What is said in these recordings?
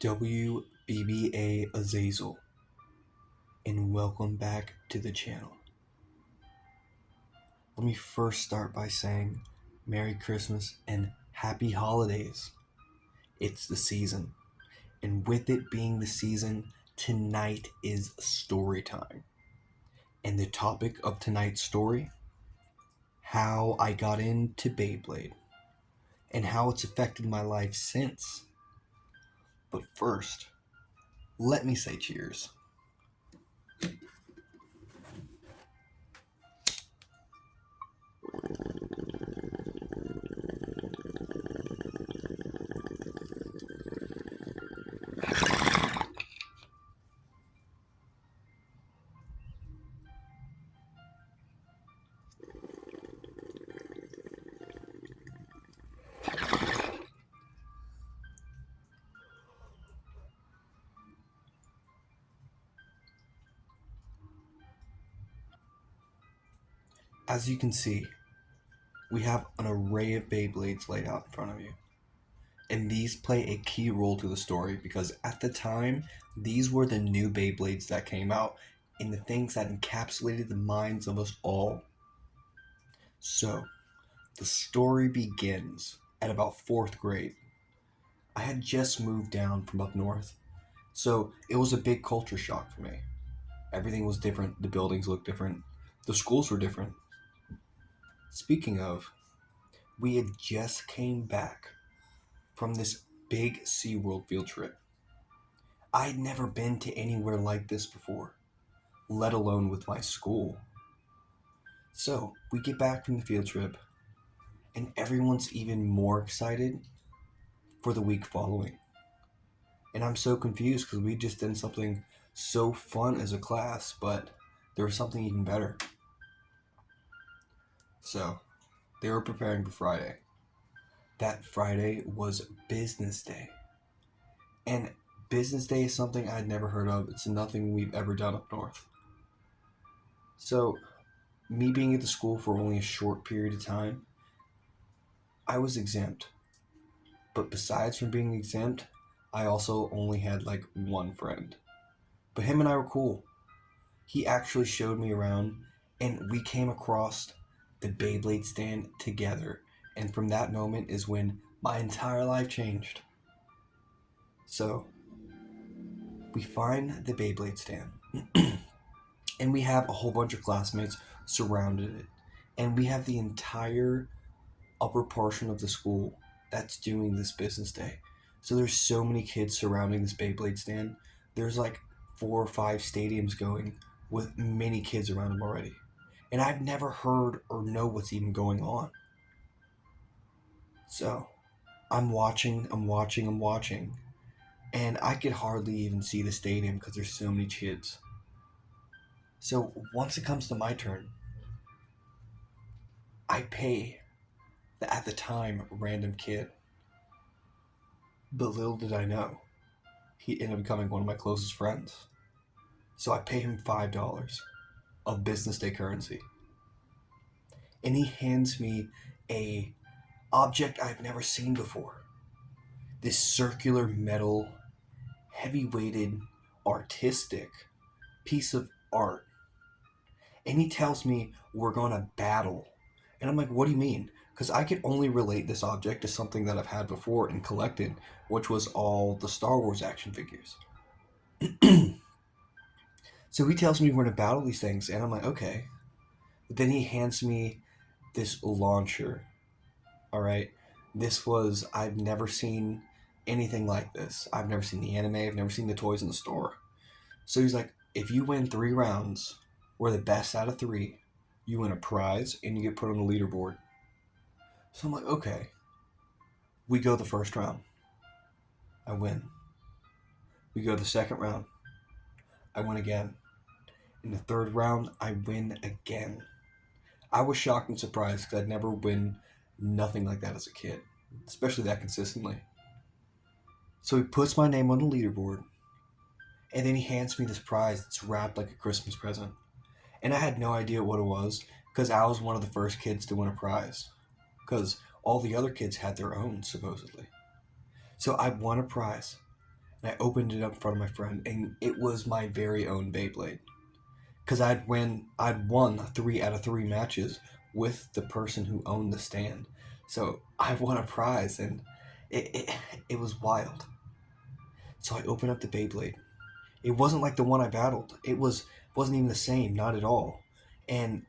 WBBA Azazel, and welcome back to the channel. Let me first start by saying Merry Christmas and Happy Holidays. It's the season, and with it being the season, tonight is story time. And the topic of tonight's story, how I got into Beyblade, and how it's affected my life since. But first, let me say cheers. As you can see, we have an array of Beyblades laid out in front of you. And these play a key role to the story because at the time, these were the new Beyblades that came out and the things that encapsulated the minds of us all. So, the story begins at about 4th grade. I had just moved down from up north, so it was a big culture shock for me. Everything was different, the buildings looked different, the schools were different. Speaking of, we had just came back from this big SeaWorld field trip. I had never been to anywhere like this before, let alone with my school. So we get back from the field trip, and everyone's even more excited for the week following. And I'm so confused because we just did something so fun as a class, but there was something even better. So they were preparing for Friday. That Friday was business day. And business day is something I'd never heard of. It's nothing we've ever done up north. So, me being at the school for only a short period of time, I was exempt. But besides from being exempt, I also only had like one friend. But him and I were cool. He actually showed me around, and we came across the Beyblade stand together. And from that moment is when my entire life changed. So, we find the Beyblade stand. And we have a whole bunch of classmates surrounded it. And we have the entire upper portion of the school that's doing this business day. So there's so many kids surrounding this Beyblade stand. There's like 4 or 5 stadiums going with many kids around them already. And I've never heard or know what's even going on. So I'm watching. And I could hardly even see the stadium because there's so many kids. So once it comes to my turn, I pay the, at the time, random kid. But little did I know, he ended up becoming one of my closest friends. So I pay him $5 of business day currency. And he hands me a object I've never seen before. This circular metal, heavy-weighted, artistic piece of art. And he tells me we're gonna battle. And I'm like, what do you mean? Because I could only relate this object to something that I've had before and collected, which was all the Star Wars action figures. So he tells me we're gonna battle these things, and I'm like, okay. But then he hands me this launcher. All right, I've never seen anything like this. I've never seen the anime. I've never seen the toys in the store. So he's like, if you win 3 rounds, we're the best out of 3. You win a prize and you get put on the leaderboard. So I'm like, okay. We go the first round. I win. We go the second round. I win again. In the third round, I win again. I was shocked and surprised because I'd never win nothing like that as a kid, especially that consistently. So he puts my name on the leaderboard, and then he hands me this prize that's wrapped like a Christmas present. And I had no idea what it was because I was one of the first kids to win a prize because all the other kids had their own, supposedly. So I won a prize. And I opened it up in front of my friend, and it was my very own Beyblade. Because I'd won 3 out of 3 matches with the person who owned the stand. So I won a prize, and it, it, it was wild. So I opened up the Beyblade. It wasn't like the one I battled. Wasn't even the same, not at all. And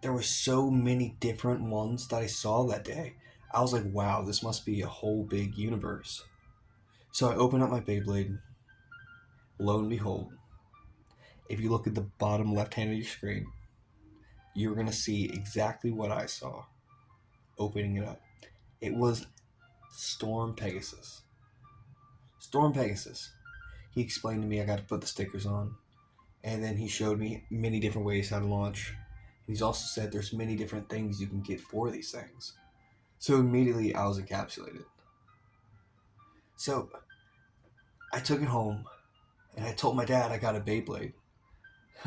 there were so many different ones that I saw that day. I was like, wow, this must be a whole big universe. So I opened up my Beyblade. Lo and behold, if you look at the bottom left hand of your screen, you're going to see exactly what I saw opening it up. It was Storm Pegasus. Storm Pegasus. He explained to me I got to put the stickers on, and then he showed me many different ways how to launch. He's also said there's many different things you can get for these things. So immediately I was encapsulated. So I took it home and I told my dad I got a Beyblade.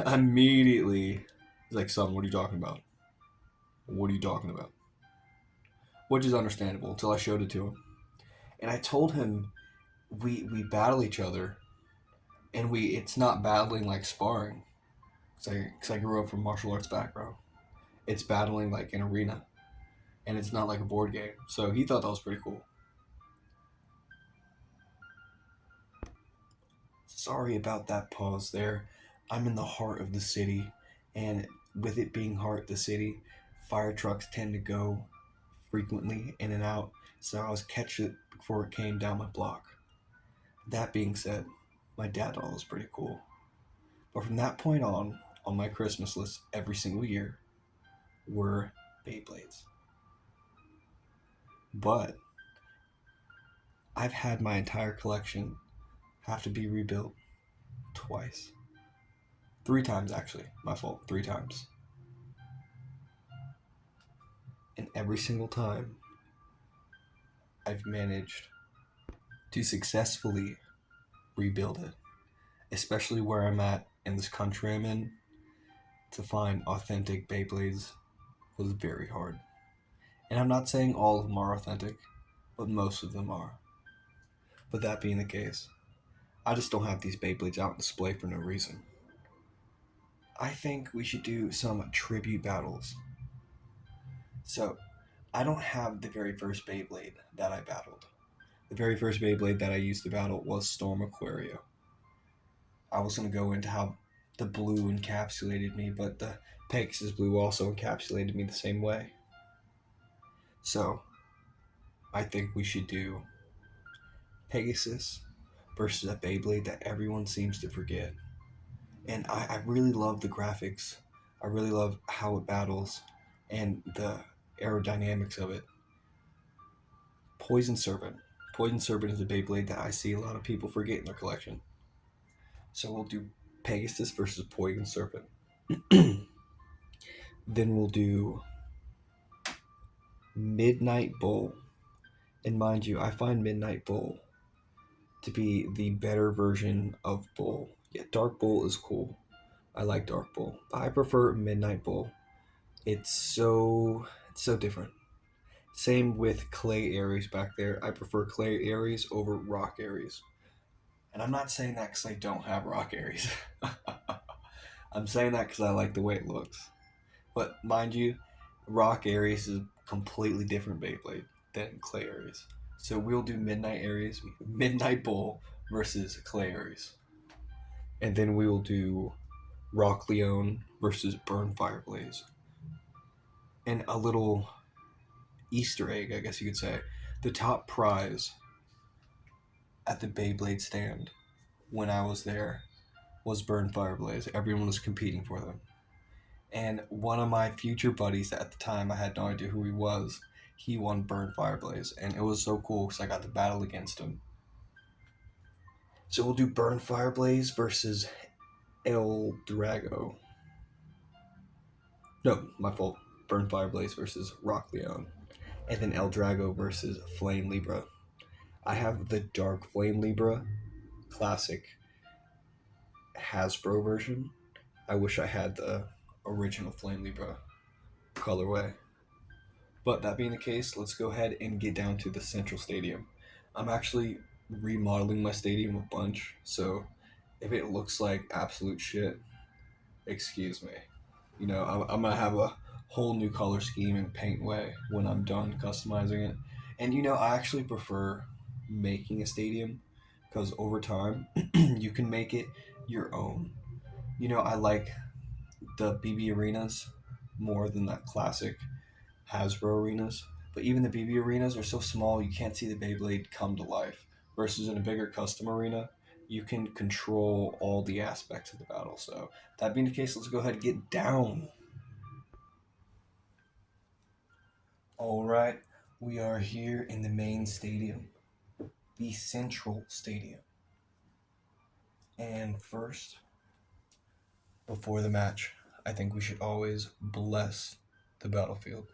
Immediately, he's like, son, what are you talking about? What are you talking about? Which is understandable until I showed it to him. And I told him we battle each other, and it's not battling like sparring. Because I grew up from martial arts background. It's battling like an arena, and it's not like a board game. So he thought that was pretty cool. Sorry about that pause there. I'm in the heart of the city, and with it being heart of the city, fire trucks tend to go frequently in and out, so I was catching it before it came down my block. That being said, my dad thought it was pretty cool. But from that point on my Christmas list every single year were Beyblades. But I've had my entire collection have to be rebuilt twice. 3 times, actually. My fault. 3 times. And every single time, I've managed to successfully rebuild it. Especially where I'm at in this country I'm in, to find authentic Beyblades was very hard. And I'm not saying all of them are authentic, but most of them are. But that being the case, I just don't have these Beyblades out on display for no reason. I think we should do some tribute battles. So, I don't have the very first Beyblade that I battled. The very first Beyblade that I used to battle was Storm Aquario. I was going to go into how the blue encapsulated me, but the Pegasus blue also encapsulated me the same way. So, I think we should do Pegasus versus a Beyblade that everyone seems to forget. And I really love the graphics. I really love how it battles and the aerodynamics of it. Poison Serpent. Poison Serpent is a Beyblade that I see a lot of people forget in their collection. So we'll do Pegasus versus Poison Serpent. Then we'll do Midnight Bull. And mind you, I find Midnight Bull to be the better version of Bull. Yeah, Dark Bull is cool. I like Dark Bull. But I prefer Midnight Bull. It's so different. Same with Clay Aries back there. I prefer Clay Aries over Rock Aries. And I'm not saying that because I don't have Rock Aries. I'm saying that because I like the way it looks. But mind you, Rock Aries is a completely different Beyblade than Clay Aries. So we'll do Midnight Bull versus Clay Aries. And then we will do Rock Leone versus Burn Fireblaze. And a little Easter egg, I guess you could say. The top prize at the Beyblade stand when I was there was Burn Fireblaze. Everyone was competing for them. And one of my future buddies at the time, I had no idea who he was, he won Burn Fireblaze. And it was so cool because I got to battle against him. So we'll do Burn Fireblaze versus El Drago. No, my fault. Burn Fireblaze versus Rock Leone. And then El Drago versus Flame Libra. I have the Dark Flame Libra classic Hasbro version. I wish I had the original Flame Libra colorway. But that being the case, let's go ahead and get down to the Central Stadium. I'm actually remodeling my stadium a bunch. So if it looks like absolute shit, excuse me. I'm gonna have a whole new color scheme and paint way when I'm done customizing it. And I actually prefer making a stadium because over time you can make it your own. I like the BB arenas more than that classic Hasbro arenas. But even the BB arenas are so small you can't see the Beyblade come to life. Versus in a bigger custom arena, you can control all the aspects of the battle. So that being the case, let's go ahead and get down. All right, we are here in the main stadium, the central stadium. And first, before the match, I think we should always bless the battlefield.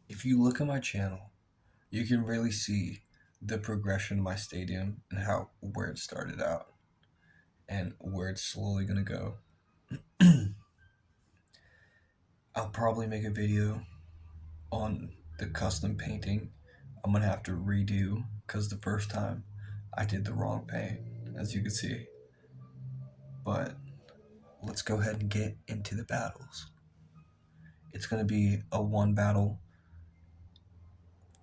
If you look at my channel, you can really see the progression of my stadium and where it started out and where it's slowly gonna go. I'll probably make a video on the custom painting I'm gonna have to redo because the first time I did the wrong paint, as you can see. But let's go ahead and get into the battles. It's gonna be a one battle.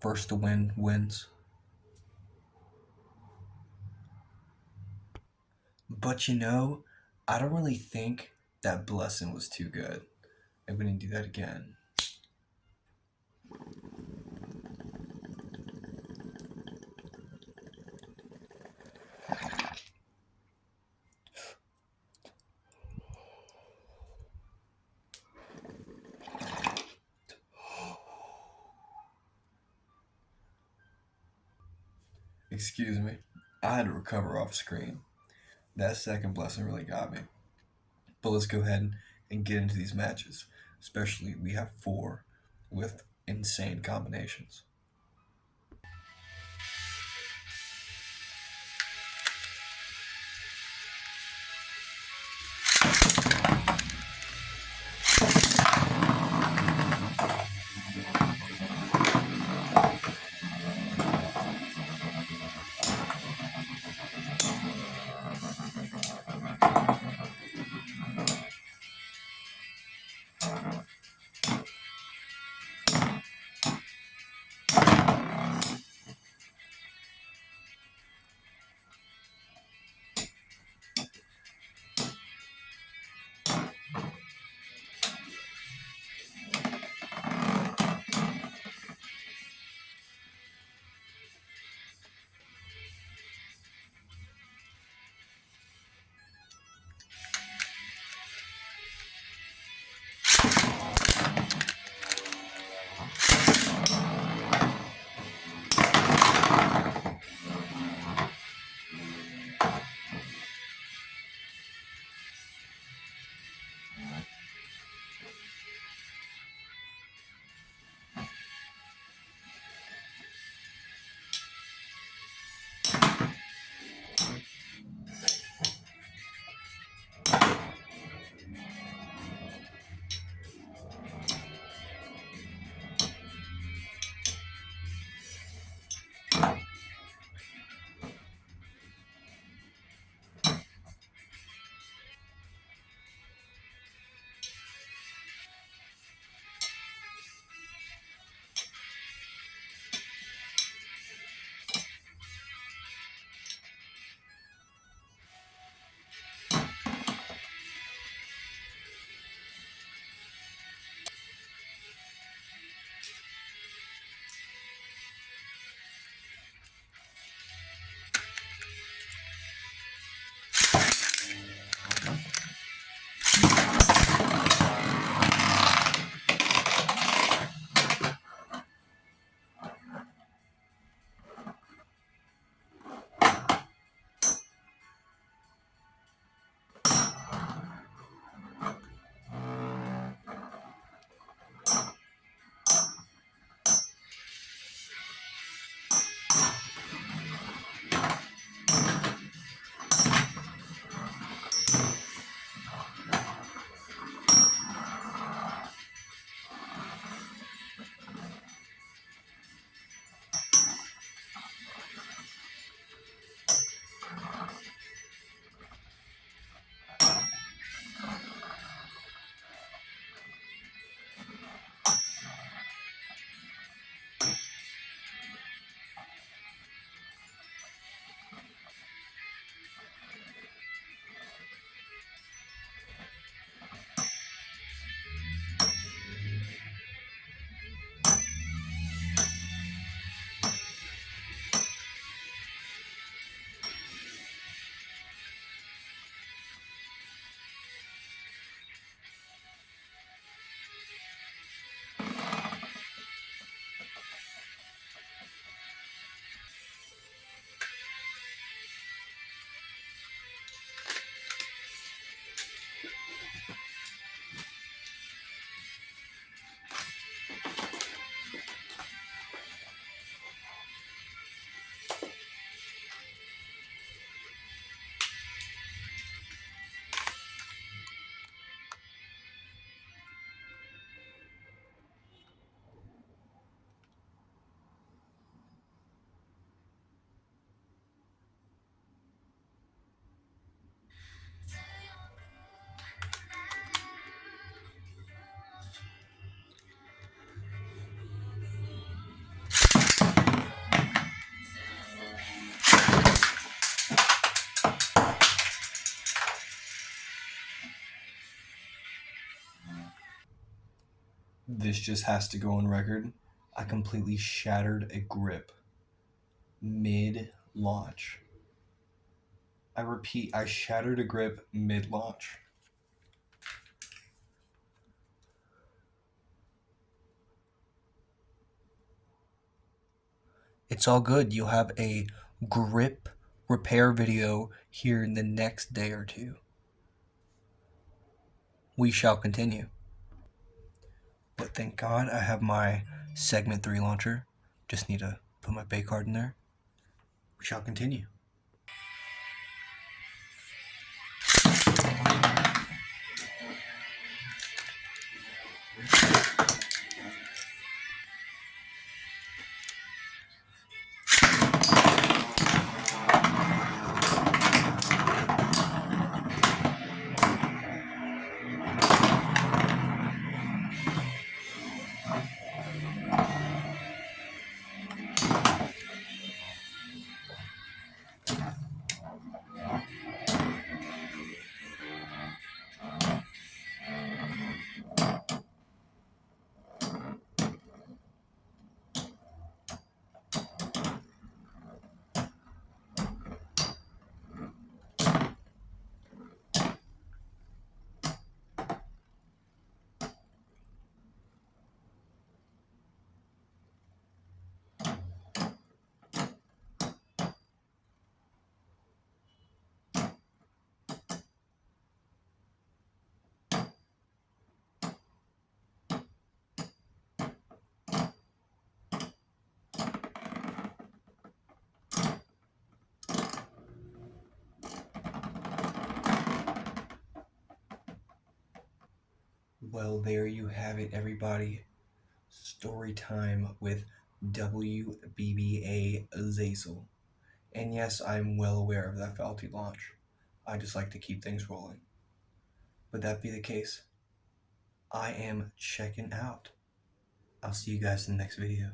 First to win wins. But I don't really think that blessing was too good. I'm gonna do that again. Excuse me. I had to recover off screen. That second blessing really got me. But let's go ahead and get into these matches. Especially we have 4 with insane combinations. This just has to go on record. I completely shattered a grip mid-launch. I repeat, I shattered a grip mid-launch. It's all good. You'll have a grip repair video here in the next day or two. We shall continue. But thank God I have my segment 3 launcher. Just need to put my bay card in there. We shall continue. Well, there you have it, everybody. Story time with WBBA Azazel. And yes, I'm well aware of that faulty launch. I just like to keep things rolling. But that be the case, I am checking out. I'll see you guys in the next video.